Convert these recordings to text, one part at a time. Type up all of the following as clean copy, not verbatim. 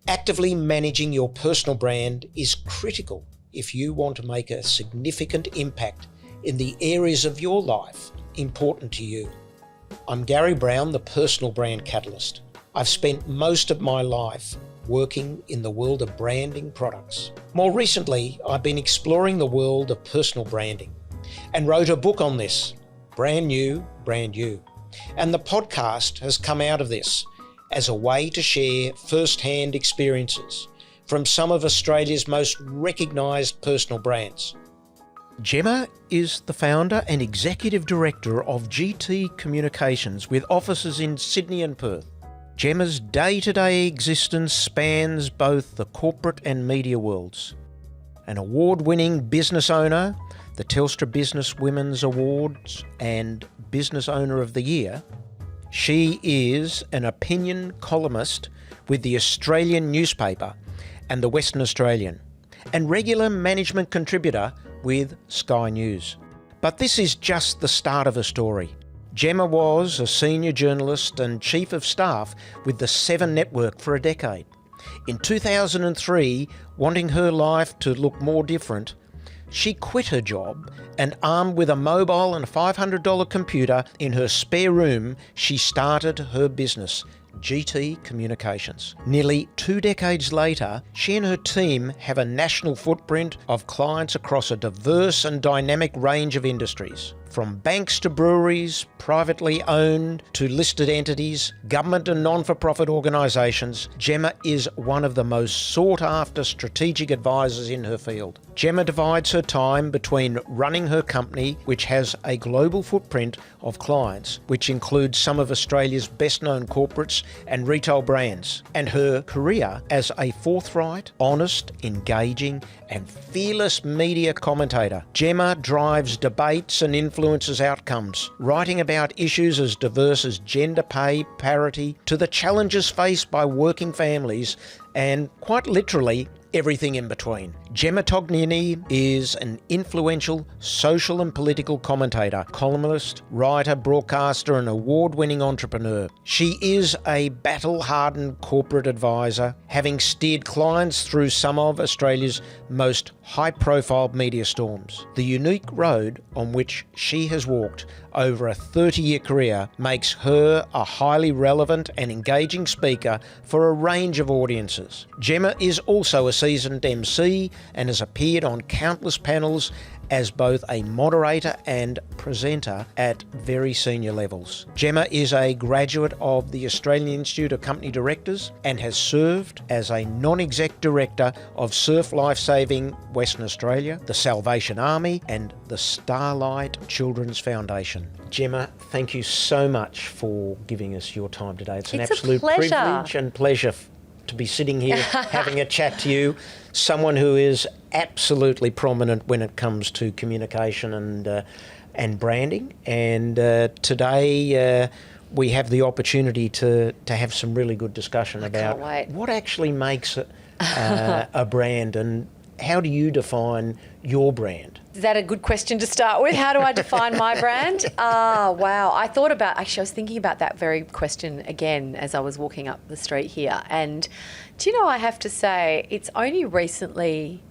Actively managing your personal brand is critical if you want to make a significant impact in the areas of your life important to you. I'm Garry Browne, the Personal Brand Catalyst. I've spent most of my life working in the world of branding products. More recently, I've been exploring the world of personal branding and wrote a book on this, Brand New, Brand You. And the podcast has come out of this as a way to share first-hand experiences from some of Australia's most recognised personal brands. Gemma is the founder and executive director of GT Communications with offices in Sydney and Perth. Gemma's day-to-day existence spans both the corporate and media worlds. An award-winning business owner, the Telstra Business Women's Awards and Business Owner of the Year, she is an opinion columnist with the Australian newspaper and the Western Australian, and regular management contributor with Sky News. But this is just the start of her story. Gemma was a senior journalist and chief of staff with the Seven Network for a decade. In 2003, wanting her life to look more different, she quit her job and, armed with a mobile and a $500 computer in her spare room, she started her business, GT Communications. Nearly 2 decades later, she and her team have a national footprint of clients across a diverse and dynamic range of industries. From banks to breweries, privately owned to listed entities, government and non-for-profit organisations, Gemma is one of the most sought-after strategic advisors in her field. Gemma divides her time between running her company, which has a global footprint of clients, which includes some of Australia's best-known corporates and retail brands, and her career as a forthright, honest, engaging and fearless media commentator. Gemma drives debates and influences outcomes, writing about issues as diverse as gender pay parity to the challenges faced by working families and, quite literally, everything in between. Gemma Tognini is an influential social and political commentator, columnist, writer, broadcaster and award-winning entrepreneur. She is a battle-hardened corporate advisor, having steered clients through some of Australia's most high-profile media storms. The unique road on which she has walked over a 30-year career makes her a highly relevant and engaging speaker for a range of audiences. Gemma is also a seasoned MC and has appeared on countless panels as both a moderator and presenter at very senior levels. Gemma is a graduate of the Australian Institute of Company Directors and has served as a non-exec director of Surf Lifesaving Western Australia, the Salvation Army and the Starlight Children's Foundation. Gemma, thank you so much for giving us your time today. It's an absolute privilege and pleasure to be sitting here having a chat to you, someone who is absolutely prominent when it comes to communication and branding. And today we have the opportunity to have some really good discussion about what actually makes a brand and how do you define your brand? Is that a good question to start with? How do I define my brand? Wow. I was thinking about that very question again as I was walking up the street here. And do you know, I have to say, it's only recently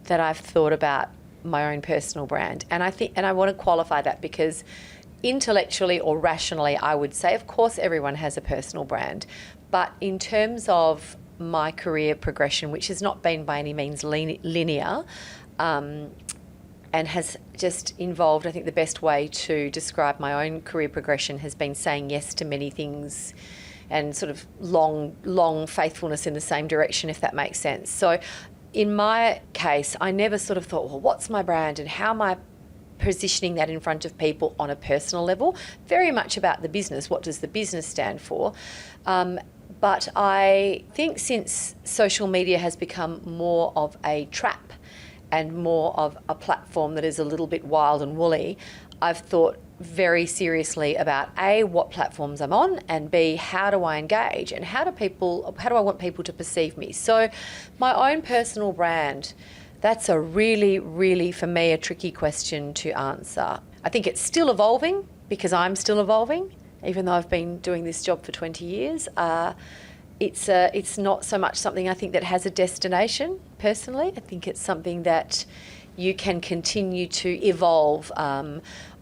that I've thought about my own personal brand. And I want to qualify that because intellectually or rationally, I would say, of course, everyone has a personal brand. But in terms of my career progression, which has not been by any means linear, and has just involved, I think the best way to describe my own career progression has been saying yes to many things and sort of long faithfulness in the same direction, if that makes sense. So in my case, I never sort of thought, well, what's my brand and how am I positioning that in front of people on a personal level? Very much about the business. What does the business stand for? But I think since social media has become more of a trap and more of a platform that is a little bit wild and woolly, I've thought very seriously about A, what platforms I'm on, and B, how do I engage and how do I want people to perceive me? So my own personal brand, that's a really, really, for me, a tricky question to answer. I think it's still evolving because I'm still evolving, even though I've been doing this job for 20 years. it's not so much something I think that has a destination, personally. I think it's something that you can continue to evolve.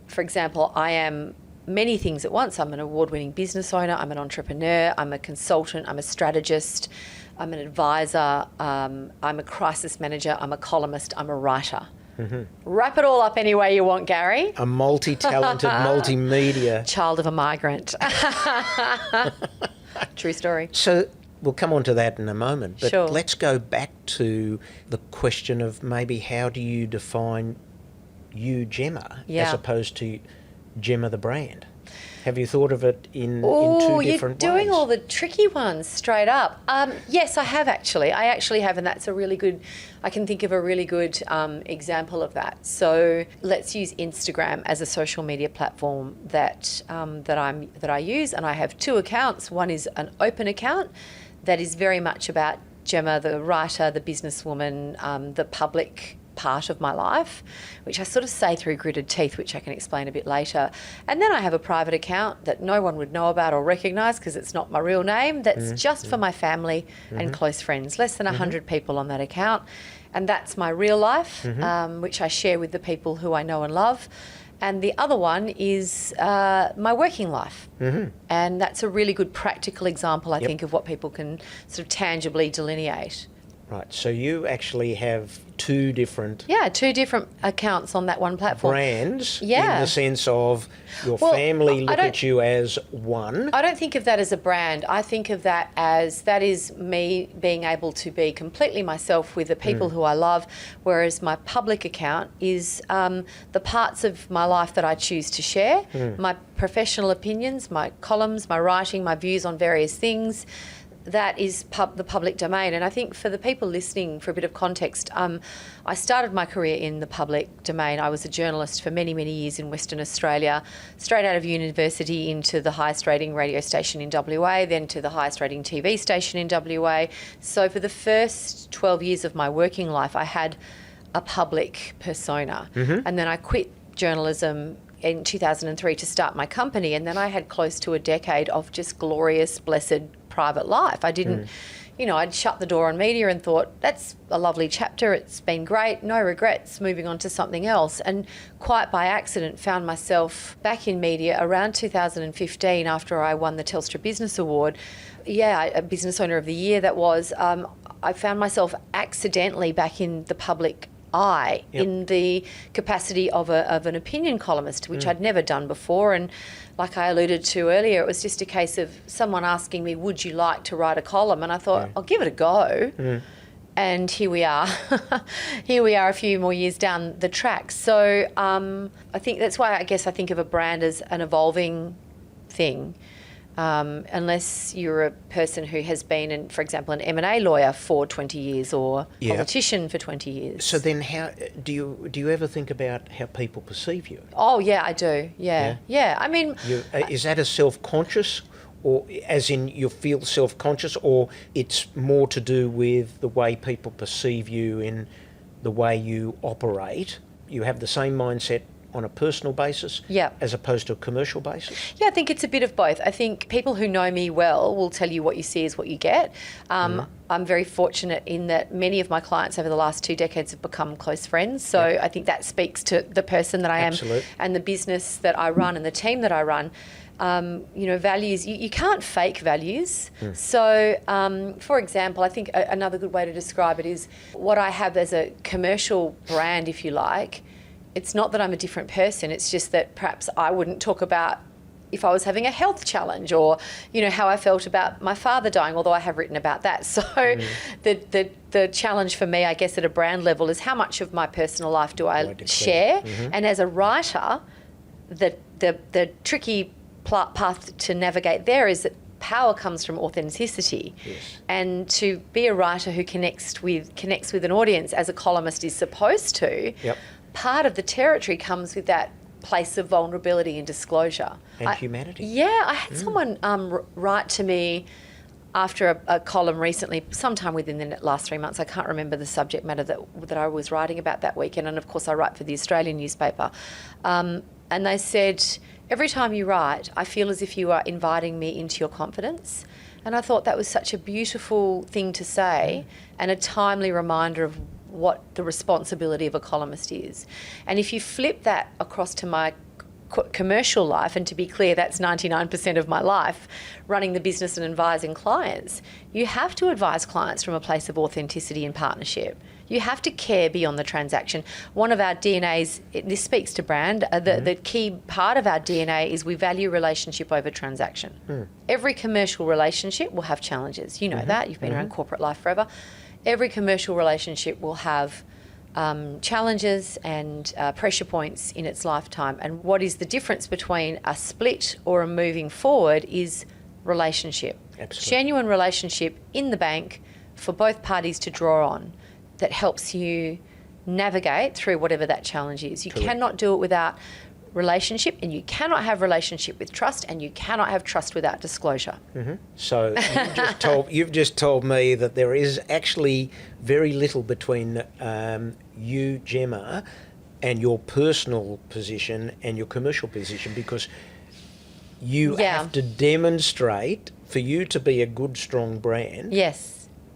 For example, I am many things at once. I'm an award-winning business owner, I'm an entrepreneur, I'm a consultant, I'm a strategist, I'm an advisor, I'm a crisis manager, I'm a columnist, I'm a writer. Mm-hmm. Wrap it all up any way you want, Garry. A multi-talented, multimedia. Child of a migrant. True story. So we'll come on to that in a moment, but Sure. Let's go back to the question of maybe how do you define you, Gemma, as opposed to Gemma the brand? Have you thought of it in two different ways? You're doing all the tricky ones straight up. Yes, I have actually. I actually have, and that's a really good, I can think of a really good example of that. So let's use Instagram as a social media platform that I use, and I have two accounts. One is an open account that is very much about Gemma, the writer, the businesswoman, the public part of my life, which I sort of say through gritted teeth, which I can explain a bit later. And then I have a private account that no one would know about or recognise because it's not my real name. That's just for my family and close friends. Less than 100 people on that account. And that's my real life, which I share with the people who I know and love. And the other one is my working life. And that's a really good practical example, I think, of what people can sort of tangibly delineate. Right, so you actually have two different accounts on that one platform. Brands, in the sense of your family look at you as one. I don't think of that as a brand. I think of that as that is me being able to be completely myself with the people who I love, whereas my public account is the parts of my life that I choose to share, my professional opinions, my columns, my writing, my views on various things. That is the public domain. And I think for the people listening, for a bit of context, I started my career in the public domain. I was a journalist for many, many years in Western Australia, straight out of university into the highest rating radio station in WA, then to the highest rating TV station in WA. So for the first 12 years of my working life, I had a public persona. And then I quit journalism in 2003 to start my company. And then I had close to a decade of just glorious, blessed private life. I didn't, I'd shut the door on media and thought, that's a lovely chapter, it's been great, no regrets, moving on to something else. And quite by accident found myself back in media around 2015 after I won the Telstra Business Award. A Business Owner of the Year that was. I found myself accidentally back in the public eye in the capacity of an opinion columnist, which I'd never done before. And like I alluded to earlier, it was just a case of someone asking me, would you like to write a column? And I thought, I'll give it a go. And here we are. Here we are a few more years down the track. So I think that's why I guess I think of a brand as an evolving thing. Unless you're a person who has been, for example, an M&A lawyer for 20 years or politician for 20 years. So then how do you ever think about how people perceive you? Oh, yeah, I do. Yeah. I mean... is that a self-conscious, or as in you feel self-conscious, or it's more to do with the way people perceive you in the way you operate? You have the same mindset on a personal basis as opposed to a commercial basis? Yeah, I think it's a bit of both. I think people who know me well will tell you what you see is what you get. I'm very fortunate in that many of my clients over the last 2 decades have become close friends. So I think that speaks to the person that I am and the business that I run and the team that I run. Values, you can't fake values. So, for example, I think another good way to describe it is what I have as a commercial brand, if you like. It's not that I'm a different person, it's just that perhaps I wouldn't talk about if I was having a health challenge or, how I felt about my father dying, although I have written about that. So the challenge for me, I guess, at a brand level is how much of my personal life do I share? And as a writer, the tricky path to navigate there is that power comes from authenticity. And to be a writer who connects with an audience as a columnist is supposed to, part of the territory comes with that place of vulnerability and disclosure. And humanity. I had someone write to me after a column recently, sometime within the last 3 months. I can't remember the subject matter that I was writing about that weekend. And of course I write for the Australian newspaper. And they said, every time you write, I feel as if you are inviting me into your confidence. And I thought that was such a beautiful thing to say and a timely reminder of what the responsibility of a columnist is. And if you flip that across to my commercial life, and to be clear, that's 99% of my life, running the business and advising clients, you have to advise clients from a place of authenticity and partnership. You have to care beyond the transaction. One of our DNAs, this speaks to brand, the key part of our DNA is we value relationship over transaction. Every commercial relationship will have challenges. You know that. You've been around corporate life forever. Every commercial relationship will have challenges and pressure points in its lifetime. And what is the difference between a split or a moving forward is relationship. Absolutely. Genuine relationship in the bank for both parties to draw on that helps you navigate through whatever that challenge is. You cannot do it without relationship, and you cannot have relationship with trust, and you cannot have trust without disclosure. So you've just told me that there is actually very little between you, Gemma, and your personal position and your commercial position, because you have to demonstrate, for you to be a good, strong brand,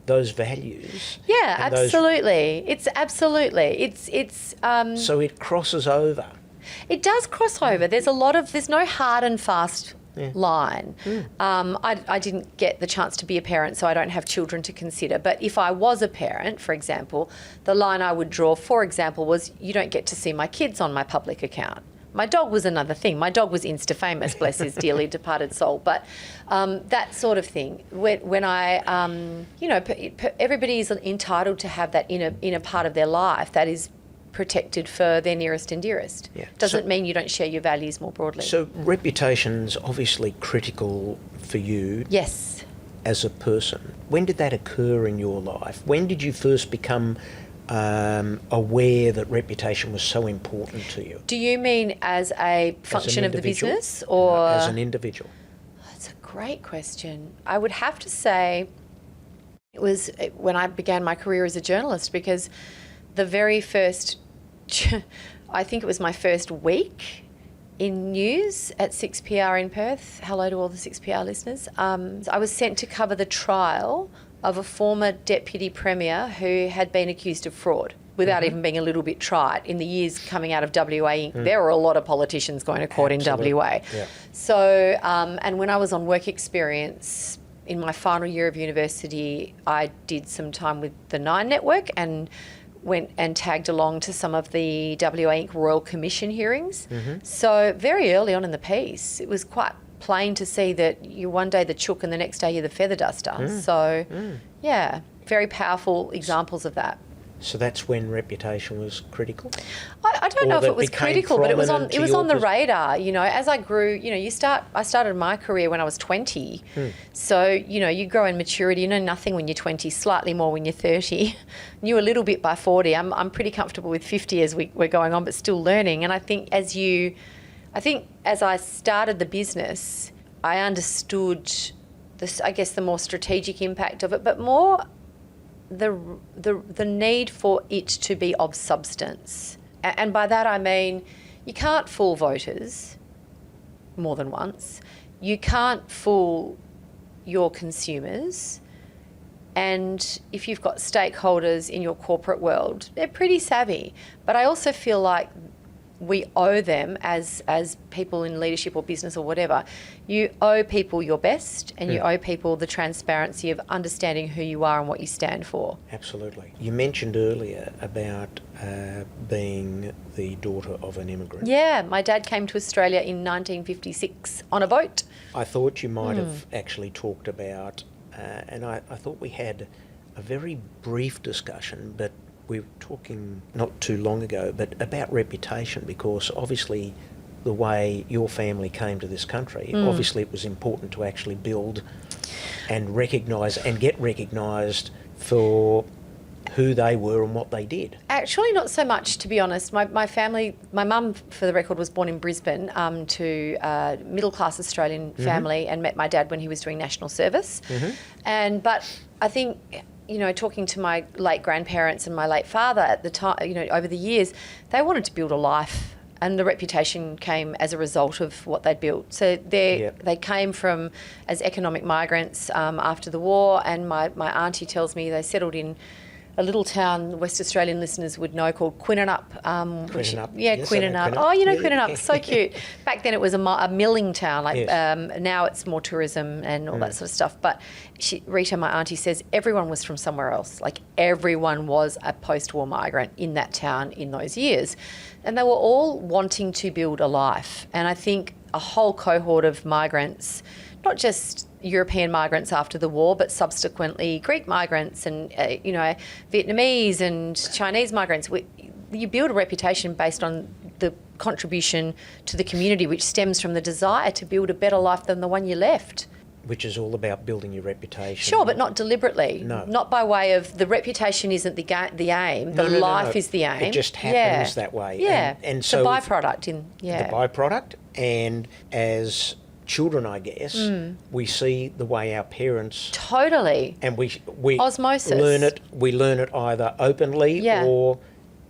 those values. Yeah, absolutely. It's absolutely. So it crosses over. It does cross over. There's no hard and fast line. I didn't get the chance to be a parent, so I don't have children to consider. But if I was a parent, for example, the line I would draw, for example, was you don't get to see my kids on my public account. My dog was another thing. My dog was Insta-famous, bless his dearly departed soul. But that sort of thing. When I, everybody is entitled to have that inner part of their life that is protected for their nearest and dearest. Doesn't mean you don't share your values more broadly. So reputation's obviously critical for you. Yes. As a person. When did that occur in your life? When did you first become aware that reputation was so important to you? Do you mean as a function of the business, or as an individual? That's a great question. I would have to say it was when I began my career as a journalist, because the very first, I think it was my first week in news at 6PR in Perth. Hello to all the 6PR listeners. I was sent to cover the trial of a former deputy premier who had been accused of fraud without even being a little bit trite. In the years coming out of WA, there were a lot of politicians going to court in WA. Yeah. So, and when I was on work experience in my final year of university, I did some time with the Nine Network and went and tagged along to some of the WA Inc. Royal Commission hearings. So very early on in the piece, it was quite plain to see that you're one day the chook and the next day you're the feather duster. So, yeah, very powerful examples of that. So that's when reputation was critical? I don't know if it was critical, but it was on the radar. You know, as I grew, you know, I started my career when I was 20. So, you know, you grow in maturity. You know nothing when you're 20, slightly more when you're 30. Knew a little bit by 40. I'm pretty comfortable with 50 as we're going on, but still learning. And I think as I started the business, I understood the more strategic impact of it, but more the need for it to be of substance. And by that I mean you can't fool voters more than once. You can't fool your consumers. And if you've got stakeholders in your corporate world, they're pretty savvy. But I also feel like we owe them as people in leadership or business or whatever. You owe people your best, and you owe people the transparency of understanding who you are and what you stand for. Absolutely. You mentioned earlier about being the daughter of an immigrant. Yeah, my dad came to Australia in 1956 on a boat. I thought you might have actually talked about, and I thought we had a very brief discussion, but we were talking not too long ago, but about reputation, because obviously the way your family came to this country, obviously it was important to actually build and recognise and get recognised for who they were and what they did. Actually, not so much, to be honest. My family, my mum, for the record, was born in Brisbane to a middle-class Australian family and met my dad when he was doing national service. But I think, you know, talking to my late grandparents and my late father at the time, you know, over the years, they wanted to build a life And the reputation came as a result of what they'd built. So they came from as economic migrants after the war, and my auntie tells me they settled in a little town West Australian listeners would know called Quinnanup. Quinnanup. Yes, Quinnanup. Oh, you know Quinnanup. So cute. Back then it was a milling town. Now it's more tourism and all that sort of stuff. But Rita, my auntie, says everyone was from somewhere else. Like everyone was a post-war migrant in that town in those years. And they were all wanting to build a life. And I think a whole cohort of migrants, not just European migrants after the war, but subsequently Greek migrants and, Vietnamese and Chinese migrants. You build a reputation based on the contribution to the community, which stems from the desire to build a better life than the one you left. Which is all about building your reputation. Sure, but not deliberately. No. Not by way of the reputation isn't the aim, the life is the aim. It just happens that way. Yeah, and so the byproduct. The byproduct, and as children, I guess, we see the way our parents totally, and we osmosis we learn it either openly or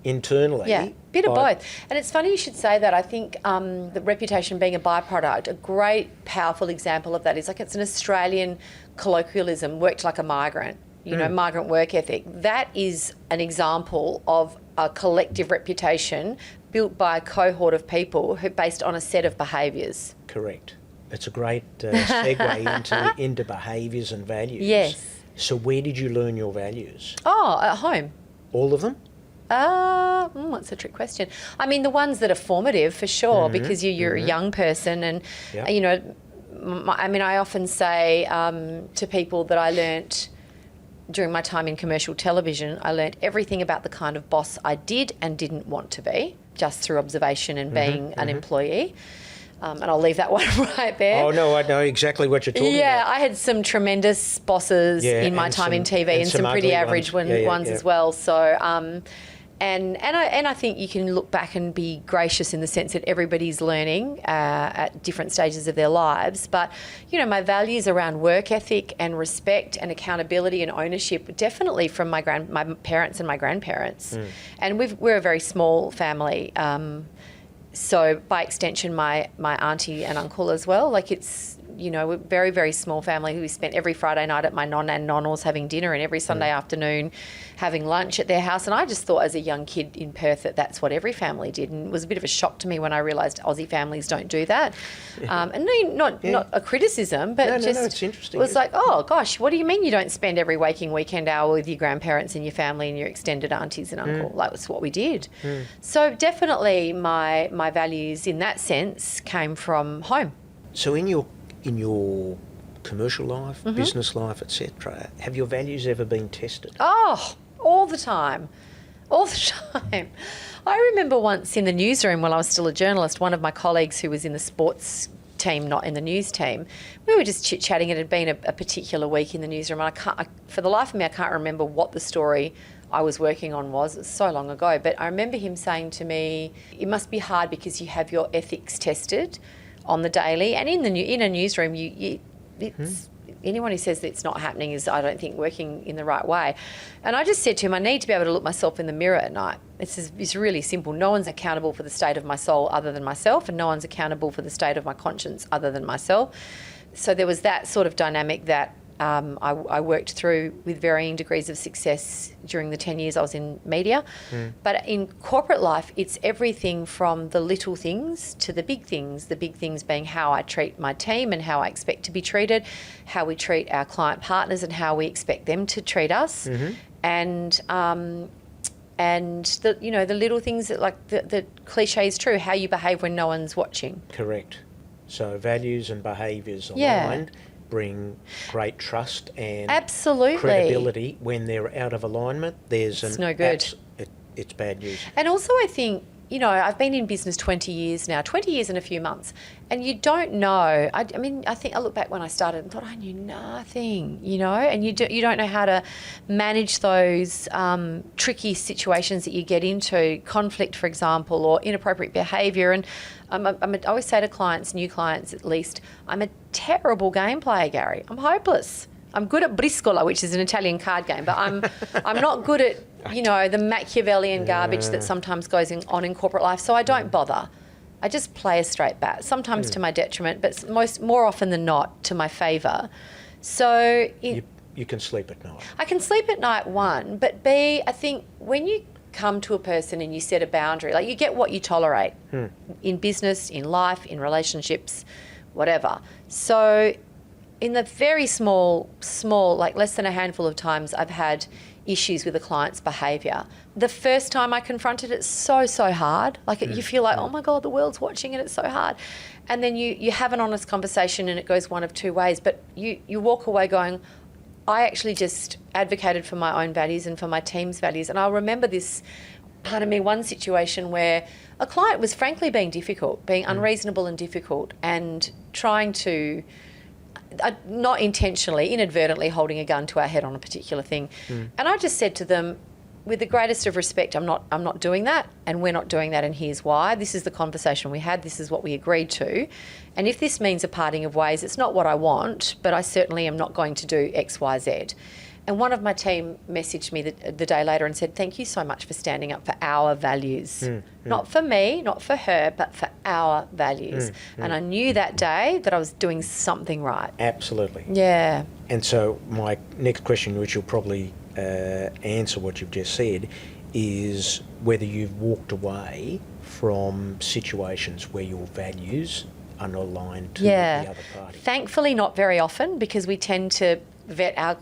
internally. Yeah, bit of both. And it's funny you should say that. I think the reputation being a byproduct, a great powerful example of that is it's an Australian colloquialism, worked like a migrant, migrant work ethic. That is an example of a collective reputation built by a cohort of people who based on a set of behaviours. Correct. It's a great segue into behaviours and values. Yes. So where did you learn your values? Oh, at home. All of them? That's a trick question. I mean, the ones that are formative for sure, because you're a young person, and I often say to people that I learnt during my time in commercial television, I learnt everything about the kind of boss I did and didn't want to be, just through observation and being an employee. And I'll leave that one right there. Oh, no, I know exactly what you're talking about. Yeah, I had some tremendous bosses in my time in TV and some pretty average ones as well. So, and I think you can look back and be gracious in the sense that everybody's learning at different stages of their lives. But, my values around work ethic and respect and accountability and ownership were definitely from my parents and my grandparents. And we're a very small family. So by extension, my auntie and uncle as well. It's, a very, very small family. We spent every Friday night at my non and nonna's having dinner, and every Sunday afternoon having lunch at their house. And I just thought as a young kid in Perth that that's what every family did. And it was a bit of a shock to me when I realised Aussie families don't do that. And not a criticism, but it's interesting. It was like, oh gosh, what do you mean you don't spend every waking weekend hour with your grandparents and your family and your extended aunties and uncle? That was what we did. So definitely my values in that sense came from home. So in your commercial life, business life, etc., have your values ever been tested? Oh, all the time. All the time. I remember once in the newsroom when I was still a journalist, one of my colleagues who was in the sports team, not in the news team, we were just chit-chatting. It had been a particular week in the newsroom, and for the life of me, I can't remember what the story I was working on was. It was so long ago. But I remember him saying to me, it must be hard because you have your ethics tested on the daily, and in a newsroom, anyone who says that it's not happening is, I don't think, working in the right way. And I just said to him, I need to be able to look myself in the mirror at night. It's really simple. No one's accountable for the state of my soul other than myself, and no one's accountable for the state of my conscience other than myself. So there was that sort of dynamic that I worked through with varying degrees of success during the 10 years I was in media. But in corporate life, it's everything from the little things to the big things being how I treat my team and how I expect to be treated, how we treat our client partners and how we expect them to treat us. And the little things that, like the cliche is true, how you behave when no one's watching. Correct. So values and behaviours aligned bring great trust and credibility. When they're out of alignment, it's no good. It's bad news. And also I think, I've been in business 20 years now, 20 years and a few months, and you don't know. I think I look back when I started and thought I knew nothing, and you don't know how to manage those tricky situations that you get into, conflict, for example, or inappropriate behaviour. And I always say to clients, new clients at least, I'm a terrible game player, Garry. I'm hopeless. I'm good at briscola, which is an Italian card game, but I'm not good at, the Machiavellian garbage that sometimes goes on in corporate life. So I don't bother. I just play a straight bat, sometimes to my detriment, but more often than not to my favour. So you can sleep at night. I can sleep at night, one, but B, I think when you come to a person and you set a boundary, like you get what you tolerate in business, in life, in relationships, whatever. So in the very small, like less than a handful of times I've had issues with a client's behaviour, the first time I confronted it, it's so hard. Like you feel like, oh my God, the world's watching and it's so hard. And then you have an honest conversation and it goes one of two ways, but you walk away going, I actually just advocated for my own values and for my team's values. And I'll remember this, one situation where a client was frankly being difficult, being unreasonable and difficult, and trying to, not intentionally, inadvertently holding a gun to our head on a particular thing. And I just said to them, with the greatest of respect, I'm not doing that, and we're not doing that, and here's why. This is the conversation we had. This is what we agreed to. And if this means a parting of ways, it's not what I want, but I certainly am not going to do X, Y, Z. And one of my team messaged me the day later and said, thank you so much for standing up for our values. Not for me, not for her, but for our values. And I knew that day that I was doing something right. Absolutely. Yeah. And so my next question, which you'll probably answer what you've just said, is whether you've walked away from situations where your values are not aligned to the other party. Thankfully, not very often, because we tend to vet our,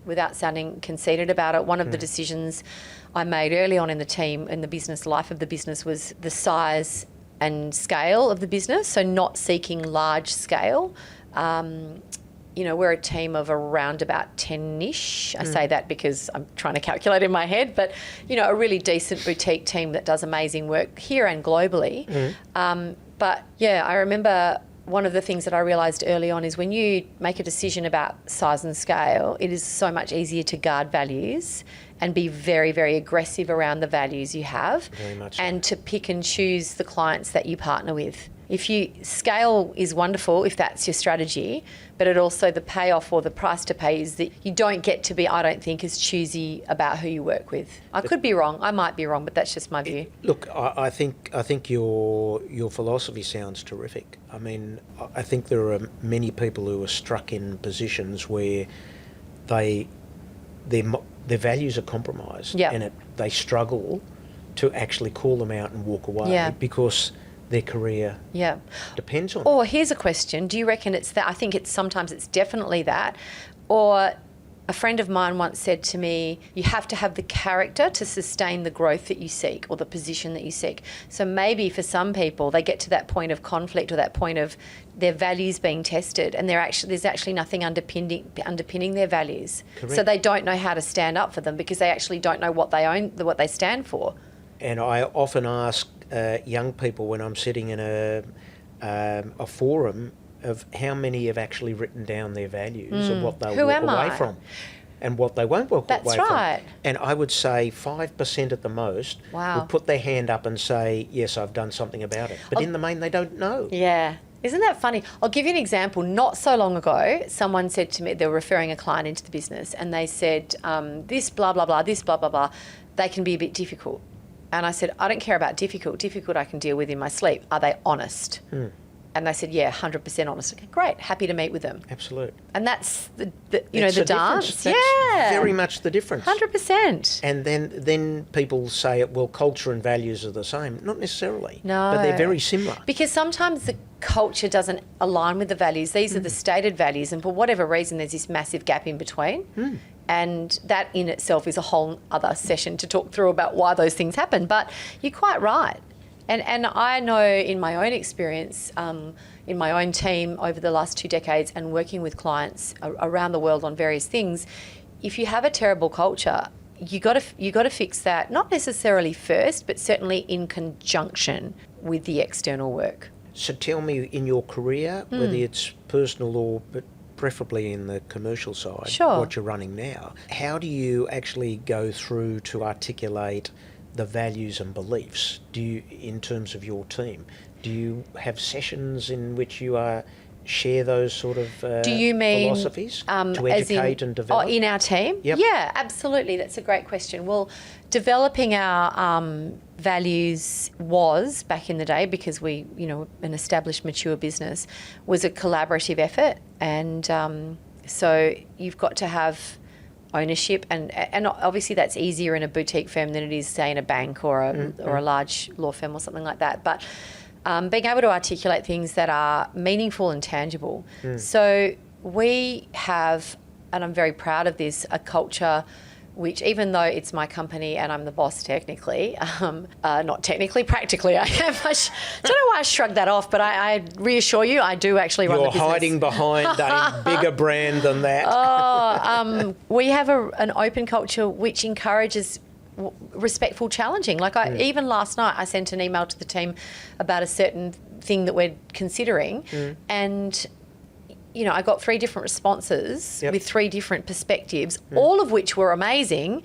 without sounding conceited about it, one of the decisions I made early on in the team, in the business life of the business, was the size and scale of the business. So not seeking large scale. We're a team of around about 10-ish. I say that because I'm trying to calculate in my head, but, a really decent boutique team that does amazing work here and globally. But yeah, I remember one of the things that I realised early on is when you make a decision about size and scale, it is so much easier to guard values and be very, very aggressive around the values you have, very much and to pick and choose the clients that you partner with. Scale is wonderful if that's your strategy, but it also, the payoff or the price to pay is that you don't get to be, I don't think, as choosy about who you work with. I could be wrong. I might be wrong, but that's just my view. Look, I think your philosophy sounds terrific. I think there are many people who are struck in positions where their values are compromised, and they struggle to actually call them out and walk away because their career depends on it. Or here's a question. Do you reckon it's that? I think sometimes it's definitely that. Or a friend of mine once said to me, you have to have the character to sustain the growth that you seek or the position that you seek. So maybe for some people, they get to that point of conflict or that point of their values being tested, and there's actually nothing underpinning their values. Correct. So they don't know how to stand up for them because they actually don't know what they stand for. And I often ask young people when I'm sitting in a forum of how many have actually written down their values and what they'll walk away from and what they won't walk away from. That's right. And I would say 5% at the most will put their hand up and say, yes, I've done something about it. But in the main, they don't know. Yeah. Isn't that funny? I'll give you an example. Not so long ago, someone said to me, they were referring a client into the business, and they said, this blah, blah, blah, this blah, blah, blah, they can be a bit difficult. And I said, I don't care about difficult. Difficult I can deal with in my sleep. Are they honest? And they said, yeah, 100% honest. Okay, great. Happy to meet with them. Absolute. And that's the the dance. That's very much the difference. 100%. And then people say, well, culture and values are the same. Not necessarily. No. But they're very similar. Because sometimes the culture doesn't align with the values. These are the stated values, and for whatever reason, there's this massive gap in between. And that in itself is a whole other session to talk through about why those things happen. But you're quite right. And I know in my own experience, in my own team over the last 2 decades and working with clients around the world on various things, if you have a terrible culture, you got to fix that, not necessarily first, but certainly in conjunction with the external work. So tell me, in your career, whether it's personal or but preferably in the commercial side, what you're running now, how do you actually go through to articulate the values and beliefs? Do you, in terms of your team, do you have sessions in which you share those sort of do you mean, philosophies to educate and develop? In our team? Yep. Yeah, absolutely. That's a great question. Well, developing our values was back in the day, because we, an established, mature business, was a collaborative effort. And so you've got to have ownership, and obviously that's easier in a boutique firm than it is, say, in a bank or a large law firm or something like that. But being able to articulate things that are meaningful and tangible. So we have, and I'm very proud of this, a culture which, even though it's my company and I'm the boss technically, not technically, practically I am. I don't know why I shrugged that off, but I reassure you, I do actually run the business. You're hiding behind a bigger brand than that. We have an open culture which encourages respectful challenging. Like even last night I sent an email to the team about a certain thing that we're considering, and I got 3 different responses with 3 different perspectives, all of which were amazing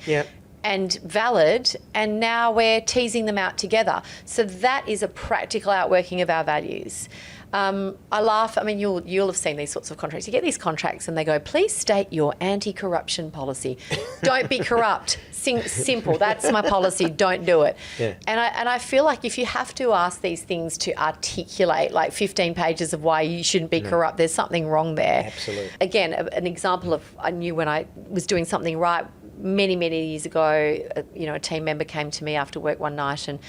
and valid, and now we're teasing them out together. So that is a practical outworking of our values. I laugh. I mean, you'll have seen these sorts of contracts. You get these contracts and they go, please state your anti-corruption policy. Don't be corrupt. Simple. That's my policy. Don't do it. Yeah. And I feel like if you have to ask these things to articulate like 15 pages of why you shouldn't be corrupt, there's something wrong there. Absolutely. Again, an example of, I knew when I was doing something right many, many years ago, a team member came to me after work one night and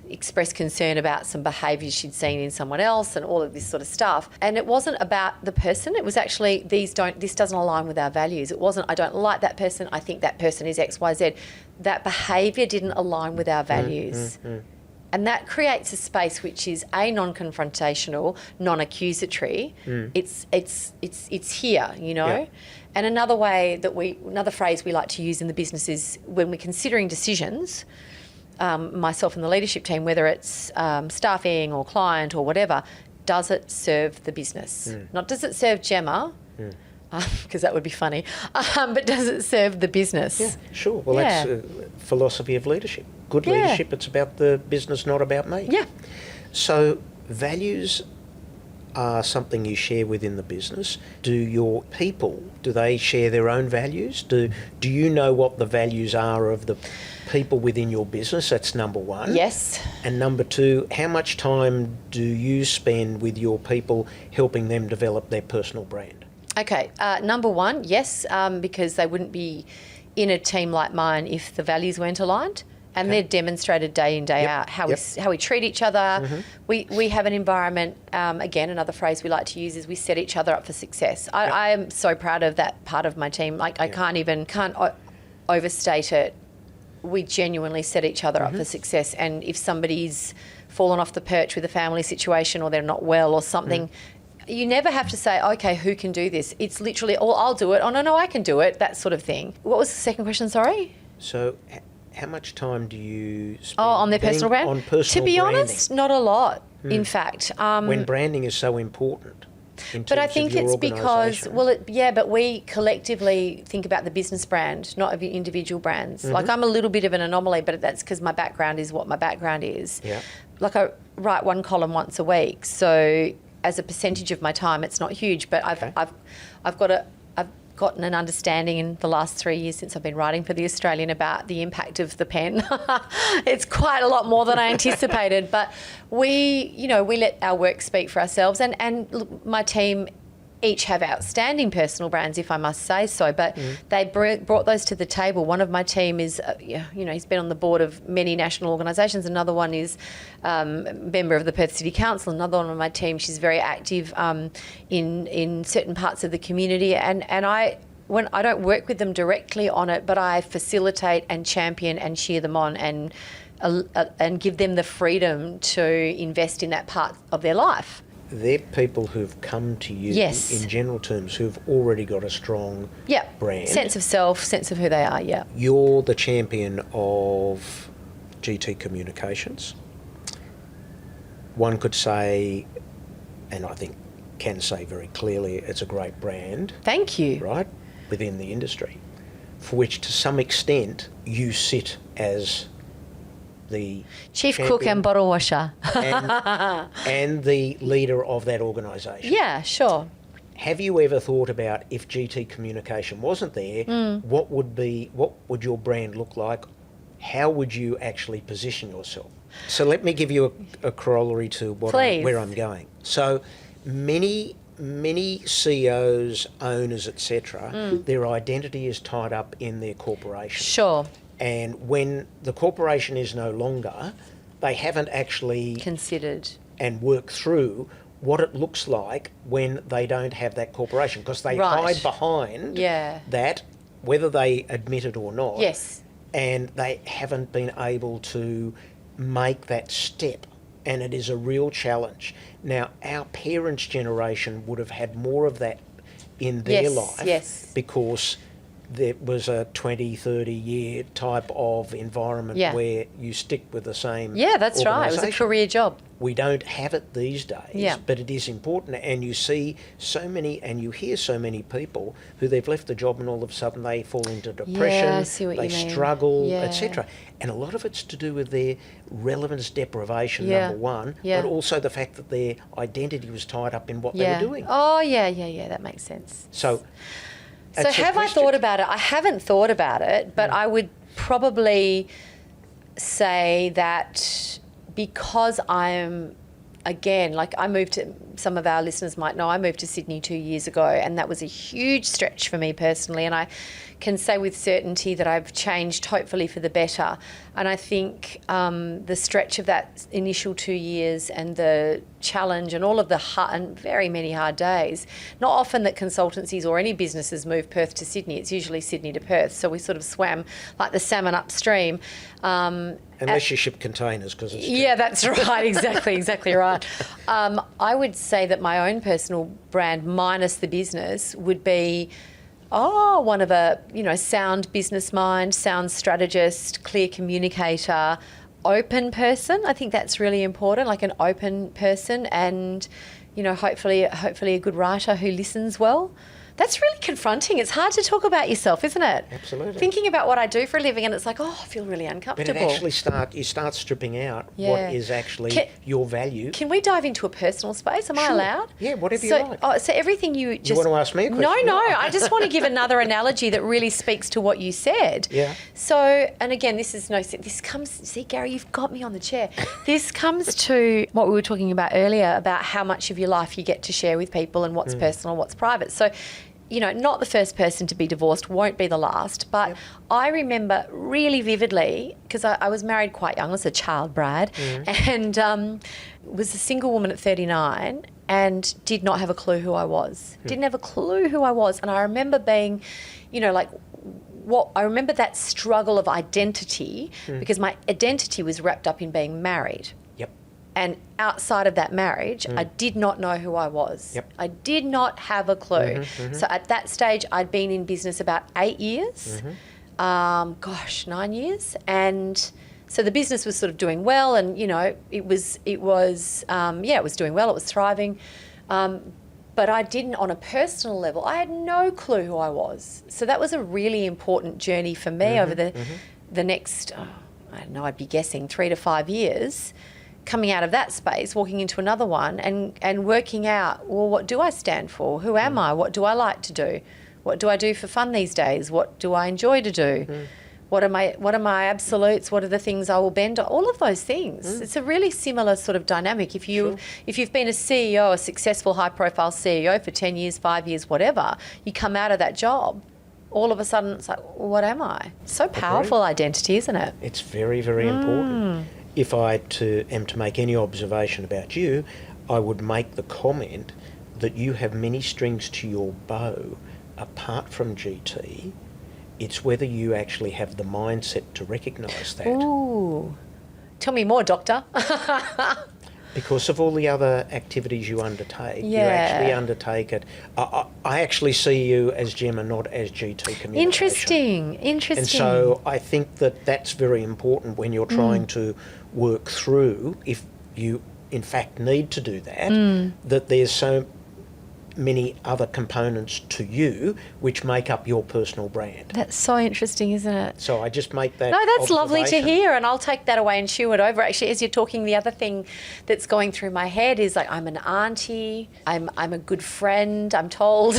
expressed concern about some behaviours she'd seen in someone else and all of this sort of stuff. And it wasn't about the person. It was actually, this doesn't align with our values. It wasn't, I don't like that person, I think that person is X, Y, Z. That behaviour didn't align with our values. And that creates a space which is non-confrontational, non-accusatory. It's here, Yeah. And another phrase we like to use in the business is when we're considering decisions, myself and the leadership team, whether it's staffing or client or whatever, does it serve the business? Not does it serve Gemma, because that would be funny, but does it serve the business? Yeah, sure. Well, that's a philosophy of leadership. Good leadership, it's about the business, not about me. Yeah. So values are something you share within the business. Do your people, do they share their own values? Do you know what the values are of the people within your business? That's number one. Yes. And number two, how much time do you spend with your people helping them develop their personal brand? Okay. Number one, yes, because they wouldn't be in a team like mine if the values weren't aligned. And they're demonstrated day in, day out, how we treat each other. We have an environment, again, another phrase we like to use is we set each other up for success. I am so proud of that part of my team. Like I can't overstate it. We genuinely set each other up for success. And if somebody's fallen off the perch with a family situation or they're not well or something, you never have to say, okay, who can do this? It's literally, oh, I'll do it. Oh, no, I can do it. That sort of thing. What was the second question, sorry? So how much time do you spend on their personal brand? On personal To be branding? honest, not a lot, in fact. When branding is so important in but I terms think of your it's because, organisation. but we collectively think about the business brand, not of individual brands. Like I'm a little bit of an anomaly, but that's because my background is what my background is. Yeah. Like I write one column once a week, so as a percentage of my time, it's not huge, but I've gotten an understanding in the last 3 years since I've been writing for The Australian about the impact of the pen. It's quite a lot more than I anticipated, but we let our work speak for ourselves, and look, my team each have outstanding personal brands, if I must say so, but they brought those to the table. One of my team is, he's been on the board of many national organisations. Another one is a member of the Perth City Council. Another one of my team, she's very active in certain parts of the community. And I don't work with them directly on it, but I facilitate and champion and cheer them on and give them the freedom to invest in that part of their life. They're people who've come to you in general terms, who've already got a strong brand. Sense of self, sense of who they are, You're the champion of GT Communications. One could say, and I think can say very clearly, it's a great brand. Thank you. Right? Within the industry, for which to some extent you sit as the chief cook and bottle washer and the leader of that organisation. Yeah, sure. Have you ever thought about if GT Communication wasn't there, what would your brand look like how would you actually position yourself? So let me give you a corollary to where I'm going. So many CEOs, owners, etc., their identity is tied up in their corporation. Sure. And when the corporation is no longer, they haven't actually Considered and worked through what it looks like when they don't have that corporation, because they Right. hide behind Yeah. that, whether they admit it or not. Yes. And they haven't been able to make that step, and it is a real challenge. Now, our parents' generation would have had more of that in their Yes, life, yes. because there was a 20, 30-year type of environment Yeah. where you stick with the same Yeah, that's right. It was a organisation. career job. We don't have it these days, Yeah. but it is important. And you see so many, and you hear so many people who they've left the job and all of a sudden they fall into depression, I see what they you mean. struggle, Yeah. etc. And a lot of it's to do with their relevance deprivation, Yeah. number one, Yeah. but also the fact that their identity was tied up in what they were doing. Oh, yeah, that makes sense. So Have I thought about it? I haven't thought about it, but I would probably say that because I'm, again, like I moved to, some of our listeners might know, I moved to Sydney 2 years ago, and that was a huge stretch for me personally. And I can say with certainty that I've changed, hopefully for the better. And I think the stretch of that initial 2 years and the challenge and all of the and very many hard days, not often that consultancies or any businesses move Perth to Sydney. It's usually Sydney to Perth. So we sort of swam like the salmon upstream. Unless you ship containers, because it's Yeah, that's right. Exactly right. I would say that my own personal brand, minus the business, would be one of a sound business mind, sound strategist, clear communicator, open person. I think that's really important, like an open person, and hopefully a good writer who listens well. That's really confronting. It's hard to talk about yourself, isn't it? Absolutely. Thinking about what I do for a living, and it's like, I feel really But uncomfortable. it actually you start stripping out what is actually your value. Can we dive into a personal space? Am I allowed? Yeah, whatever you like. So everything you just... You want to ask me a question? No, I just want to give another analogy that really speaks to what you said. Yeah. So, and again, this comes, see, Garry, you've got me on the chair. This comes to what we were talking about earlier, about how much of your life you get to share with people and what's personal and what's private. So, not the first person to be divorced, won't be the last. But I remember really vividly, because I was married quite young, I was a child bride, and was a single woman at 39 and did not have a clue who I was. Didn't have a clue who I was. And I remember being, I remember that struggle of identity, because my identity was wrapped up in being married. Yep. And outside of that marriage, I did not know who I was. Yep. I did not have a clue. So at that stage, I'd been in business about 8 years, 9 years. And so the business was sort of doing well, and, it was doing well, it was thriving. But I didn't, on a personal level, I had no clue who I was. So that was a really important journey for me over the next, I don't know, I'd be guessing 3 to 5 years, coming out of that space, walking into another one and working out, well, what do I stand for? Who am I? What do I like to do? What do I do for fun these days? What do I enjoy to do? What are my absolutes? What are the things I will bend? All of those things. It's a really similar sort of dynamic. If you've been a CEO, a successful high-profile CEO for 10 years, 5 years, whatever, you come out of that job, all of a sudden it's like, well, what am I? So powerful identity, isn't it? It's very, very important. If I am to make any observation about you, I would make the comment that you have many strings to your bow apart from GT. It's whether you actually have the mindset to recognise that. Ooh. Tell me more, doctor. Because of all the other activities you undertake, you actually undertake it. I actually see you as Gemma, not as GT communication. Interesting. And so I think that that's very important when you're trying to work through, if you in fact need to do that, that there's many other components to you which make up your personal brand. That's so interesting, isn't it? So I just make that. No, that's lovely to observation. hear, and I'll take that away and chew it over. Actually, as you're talking, the other thing that's going through my head is like, I'm an auntie, I'm a good friend, I'm told,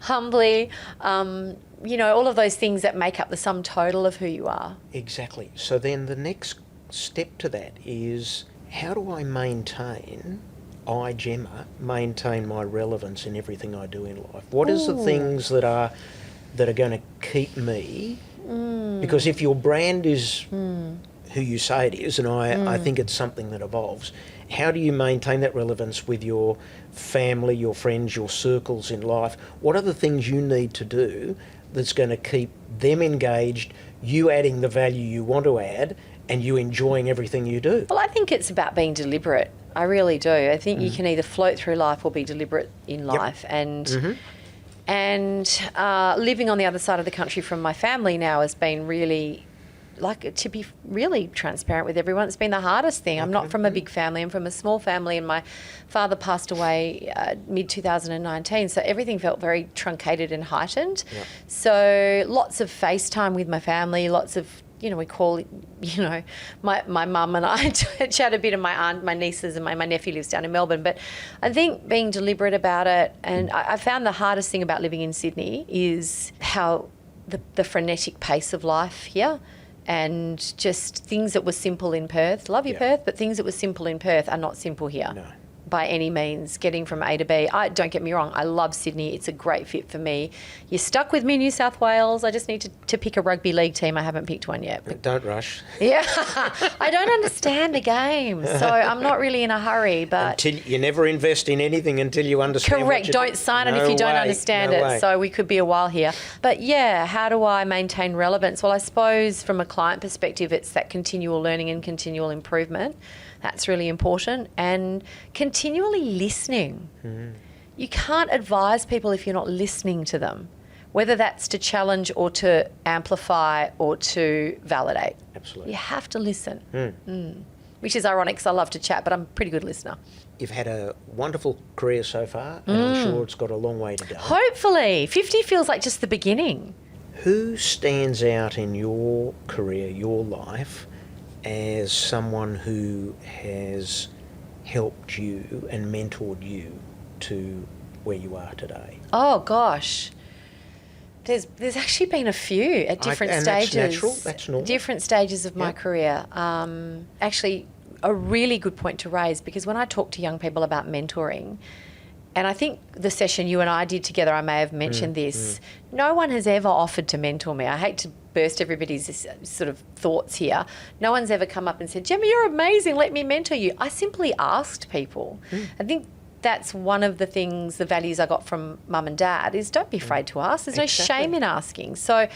humbly, all of those things that make up the sum total of who you are. Exactly. So then the next step to that is, how do I Gemma, maintain my relevance in everything I do in life? What is the things that are going to keep me? Because if your brand is who you say it is, and I think it's something that evolves, how do you maintain that relevance with your family, your friends, your circles in life? What are the things you need to do that's going to keep them engaged, you adding the value you want to add, and you enjoying everything you do? Well, I think it's about being deliberate. I really do. I think you can either float through life or be deliberate in life. Yep. And living on the other side of the country from my family now has been really, to be really transparent with everyone, it's been the hardest thing. I'm not from a big family. I'm from a small family, and my father passed away mid-2019, so everything felt very truncated and heightened. Yep. So lots of FaceTime with my family, lots of, we call, my mum and I chat a bit, and my aunt, my nieces, and my nephew lives down in Melbourne. But I think being deliberate about it, and I found the hardest thing about living in Sydney is how the frenetic pace of life here, and just things that were simple in Perth. Love you, Perth, but things that were simple in Perth are not simple here. No. By any means, getting from A to B. Don't get me wrong, I love Sydney. It's a great fit for me. You're stuck with me, New South Wales. I just need to pick a rugby league team. I haven't picked one yet. But don't rush. Yeah, I don't understand the game, so I'm not really in a hurry. But You never invest in anything until you understand. Correct. Don't sign it if you don't understand it. So we could be a while here. But yeah, how do I maintain relevance? Well, I suppose from a client perspective, it's that continual learning and continual improvement. That's really important. And continually listening. You can't advise people if you're not listening to them, whether that's to challenge or to amplify or to validate. Absolutely. You have to listen. Which is ironic because I love to chat, but I'm a pretty good listener. You've had a wonderful career so far, and I'm sure it's got a long way to go. Hopefully. 50 feels like just the beginning. Who stands out in your career, your life, as someone who has helped you and mentored you to where you are today? Oh gosh, there's actually been a few at different stages. That's natural. That's normal. Different stages of my career. Actually, a really good point to raise, because when I talk to young people about mentoring, and I think the session you and I did together, I may have mentioned this. No one has ever offered to mentor me. I hate to burst everybody's sort of thoughts here. No one's ever come up and said, Gemma, you're amazing, let me mentor you. I simply asked people. I think that's one of the things, the values I got from mum and dad, is don't be afraid to ask. There's no shame in asking. So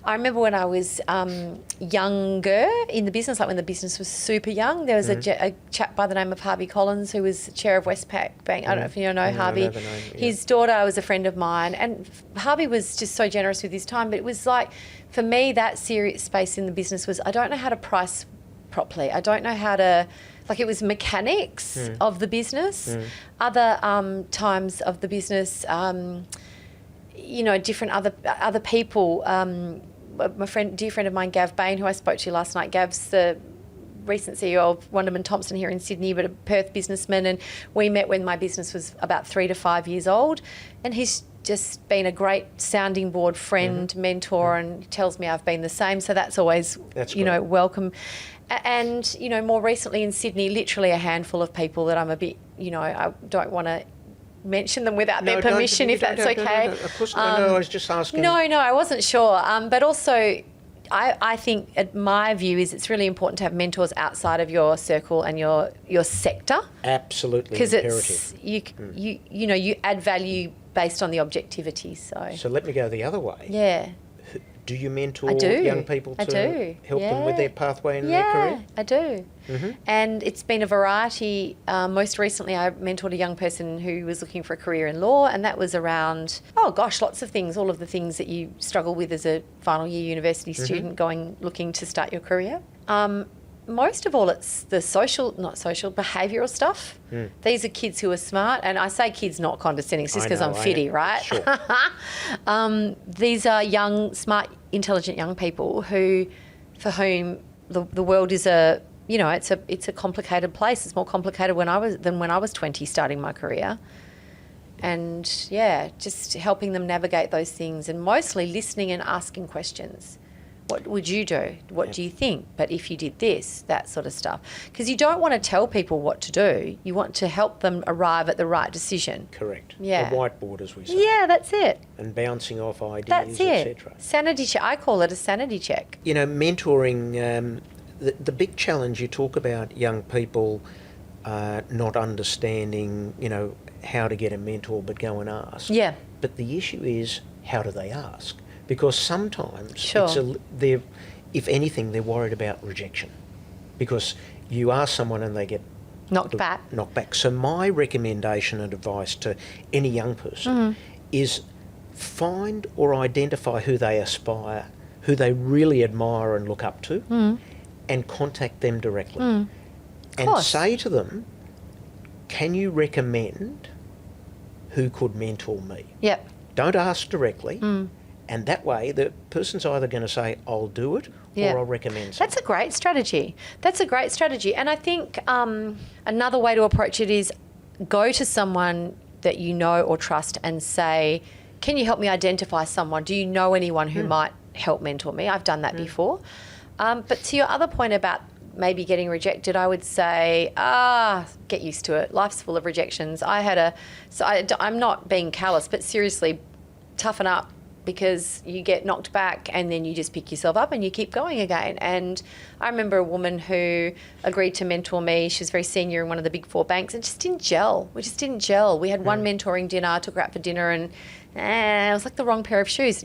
I remember when I was younger in the business, like when the business was super young, there was a chap by the name of Harvey Collins, who was chair of Westpac Bank. I don't know if you know Harvey. His daughter was a friend of mine, and Harvey was just so generous with his time. But it was like, for me, that serious space in the business was, I don't know how to price properly. I don't know how to, it was mechanics of the business. Other times of the business, different other people. Dear friend of mine, Gav Bain, who I spoke to last night. Gav's the recent CEO of Wunderman Thompson here in Sydney, but a Perth businessman, and we met when my business was about 3 to 5 years old, and he's just been a great sounding board friend, mentor, and tells me I've been the same, so that's always welcome. And more recently in Sydney, literally a handful of people that I'm a bit, I don't want to mention them without their permission, if that's okay. No, of course, I was just asking. No, I wasn't sure. But also, I think my view is it's really important to have mentors outside of your circle and your sector. Absolutely, because it's you add value based on the objectivity. So let me go the other way. Yeah. Do you mentor young people to help them with their pathway in their career? Yeah, I do. And it's been a variety. Most recently, I mentored a young person who was looking for a career in law, and that was around, lots of things, all of the things that you struggle with as a final year university student looking to start your career. most of all, it's the behavioural stuff. These are kids who are smart, and I say kids not condescending, it's just because I'm fitty, right? Sure. These are young, smart, intelligent young people for whom the world is it's a complicated place. It's more complicated than when I was 20 starting my career. And just helping them navigate those things, and mostly listening and asking questions. What would you do? What do you think? But if you did this, that sort of stuff. Because you don't want to tell people what to do. You want to help them arrive at the right decision. Correct. Yeah. The whiteboard, as we say. Yeah, that's it. And bouncing off ideas, That's it. etc. Sanity check. I call it a sanity check. You know, mentoring, the big challenge, you talk about young people not understanding, how to get a mentor but go and ask. Yeah. But the issue is, how do they ask? Because sometimes, Sure. if anything, they're worried about rejection. Because you ask someone and they get Knocked back. So my recommendation and advice to any young person is find or identify who they aspire, who they really admire and look up to, and contact them directly. And say to them, can you recommend who could mentor me? Yep. Don't ask directly. And that way, the person's either going to say, I'll do it, or I'll recommend something. That's a great strategy. And I think another way to approach it is go to someone that you know or trust and say, can you help me identify someone? Do you know anyone who might help mentor me? I've done that before. But to your other point about maybe getting rejected, I would say, get used to it. Life's full of rejections. I'm not being callous, but seriously, toughen up, because you get knocked back and then you just pick yourself up and you keep going again. And I remember a woman who agreed to mentor me. She was very senior in one of the big 4 banks, and just didn't gel. We just didn't gel. We had one mentoring dinner, I took her out for dinner, and it was like the wrong pair of shoes.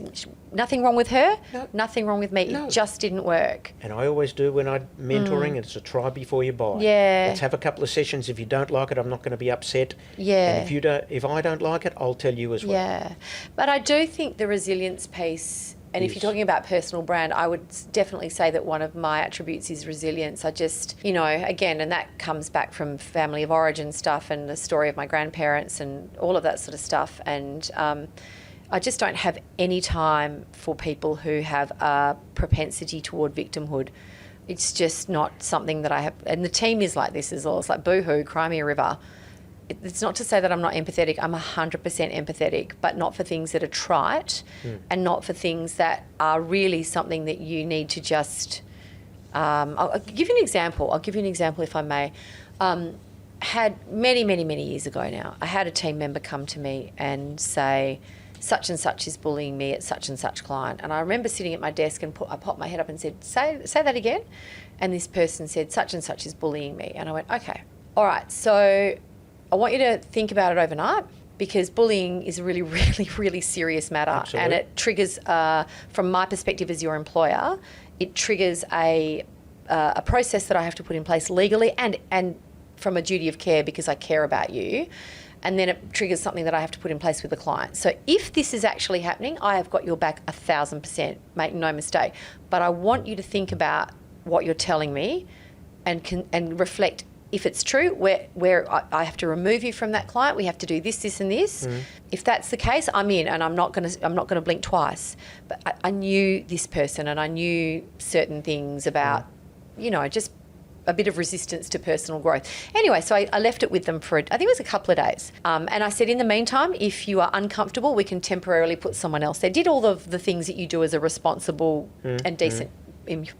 Nothing wrong with her, nothing wrong with me. It just didn't work. And I always do when I'm mentoring, it's a try before you buy. Yeah. Let's have a couple of sessions. If you don't like it, I'm not going to be upset. Yeah. And if I don't like it, I'll tell you as well. Yeah. But I do think the resilience piece, and if you're talking about personal brand, I would definitely say that one of my attributes is resilience. I just, again, and that comes back from family of origin stuff and the story of my grandparents and all of that sort of stuff. And I just don't have any time for people who have a propensity toward victimhood. It's just not something that I have. And the team is like this as well. It's like, boo-hoo, cry me a river. It's not to say that I'm not empathetic. I'm 100% empathetic, but not for things that are trite and not for things that are really something that you need to just... I'll give you an example. If I may. Had many, many, many years ago now, I had a team member come to me and say, such and such is bullying me at such and such client. And I remember sitting at my desk and I popped my head up and said, say that again. And this person said, such and such is bullying me. And I went, okay, all right, so I want you to think about it overnight, because bullying is a really, really, really serious matter. Absolutely. And it triggers, from my perspective as your employer, it triggers a process that I have to put in place legally and from a duty of care, because I care about you. And then it triggers something that I have to put in place with the client. So if this is actually happening, I have got your back 1,000%, make no mistake. But I want you to think about what you're telling me and reflect, if it's true, where I have to remove you from that client, we have to do this, this and this. If that's the case, I'm in, and I'm not going to blink twice. But I knew this person, and I knew certain things about, just a bit of resistance to personal growth. Anyway, so I left it with them for, I think it was a couple of days. And I said, in the meantime, if you are uncomfortable, we can temporarily put someone else there. Did all of the things that you do as a responsible and decent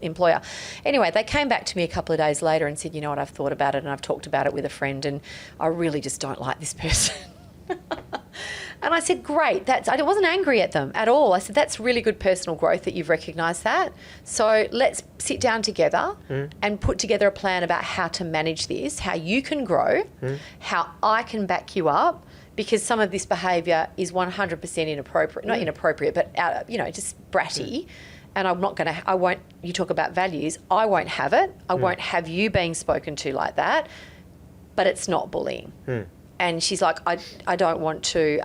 employer. Anyway, they came back to me a couple of days later and said, you know what, I've thought about it and I've talked about it with a friend and I really just don't like this person. And I said, great, I wasn't angry at them at all. I said, that's really good personal growth that you've recognised that. So let's sit down together and put together a plan about how to manage this, how you can grow, how I can back you up, because some of this behaviour is 100% inappropriate, not inappropriate, but just bratty. And you talk about values, I won't have it. I won't have you being spoken to like that, but it's not bullying. And she's like, I don't want to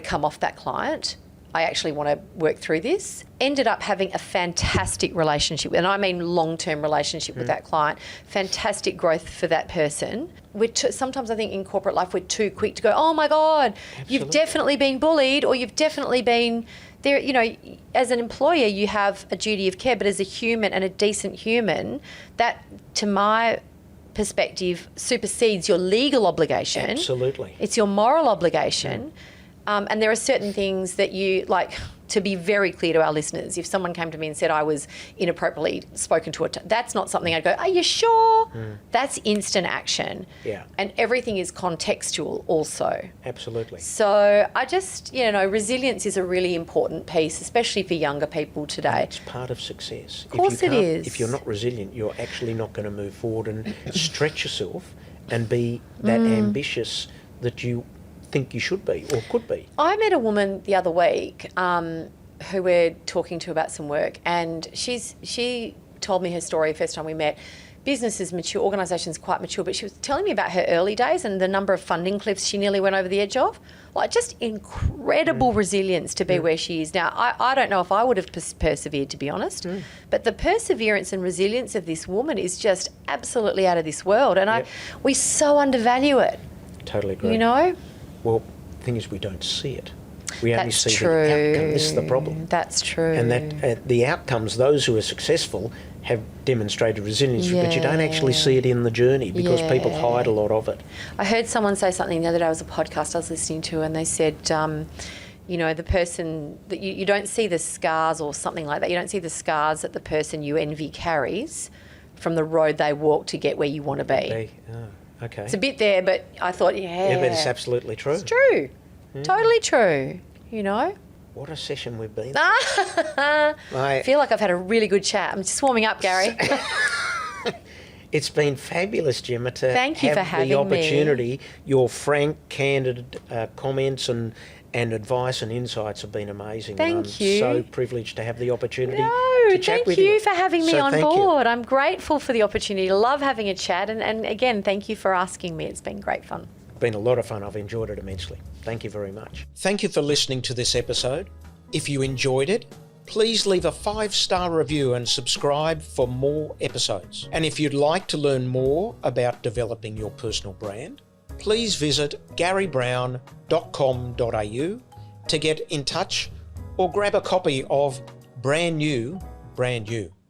come off that client. I actually want to work through this. Ended up having a fantastic relationship, and I mean long-term relationship with that client. Fantastic growth for that person. Sometimes I think in corporate life we're too quick to go, oh my God, you've definitely been bullied, or you've definitely been there. You know, as an employer, you have a duty of care, but as a human and a decent human, that, to my perspective, supersedes your legal obligation. Absolutely. It's your moral obligation. And there are certain things that you, like, to be very clear to our listeners, if someone came to me and said I was inappropriately spoken to, that's not something I'd go, are you sure? That's instant action. Yeah. And everything is contextual also. Absolutely. So I just, resilience is a really important piece, especially for younger people today. It's part of success. Of course it is. If you're not resilient, you're actually not going to move forward and stretch yourself and be that ambitious that you think you should be or could be. I met a woman the other week who we're talking to about some work, and she told me her story first time we met. Business is mature, organisation's quite mature, but she was telling me about her early days and the number of funding cliffs she nearly went over the edge of. Like, just incredible resilience to be where she is now. I don't know if I would have persevered, to be honest, but the perseverance and resilience of this woman is just absolutely out of this world, and we so undervalue it. Totally agree. You know? Well, the thing is, we don't see it. We only That's see true. the outcome. This is the problem. That's true. And that the outcomes, those who are successful have demonstrated resilience, but you don't actually see it in the journey because people hide a lot of it. I heard someone say something the other day. It was a podcast I was listening to, and they said, the person that you don't see the scars or something like that. You don't see the scars that the person you envy carries from the road they walk to get where you want to be. Okay. It's a bit there, but I thought, Yeah, but it's absolutely true. It's true. Totally true, What a session we've been. I feel like I've had a really good chat. I'm just warming up, Garry. It's been fabulous, Gemma, to Thank you for having the opportunity. Your frank, candid comments and advice and insights have been amazing. Thank you. I'm so privileged to have the opportunity to chat with you. Thank you for having me on board. You. I'm grateful for the opportunity. Love having a chat. And again, thank you for asking me. It's been great fun. Been a lot of fun. I've enjoyed it immensely. Thank you very much. Thank you for listening to this episode. If you enjoyed it, please leave a 5-star review and subscribe for more episodes. And if you'd like to learn more about developing your personal brand, please visit garrybrowne.com.au to get in touch or grab a copy of Brand New, Brand You.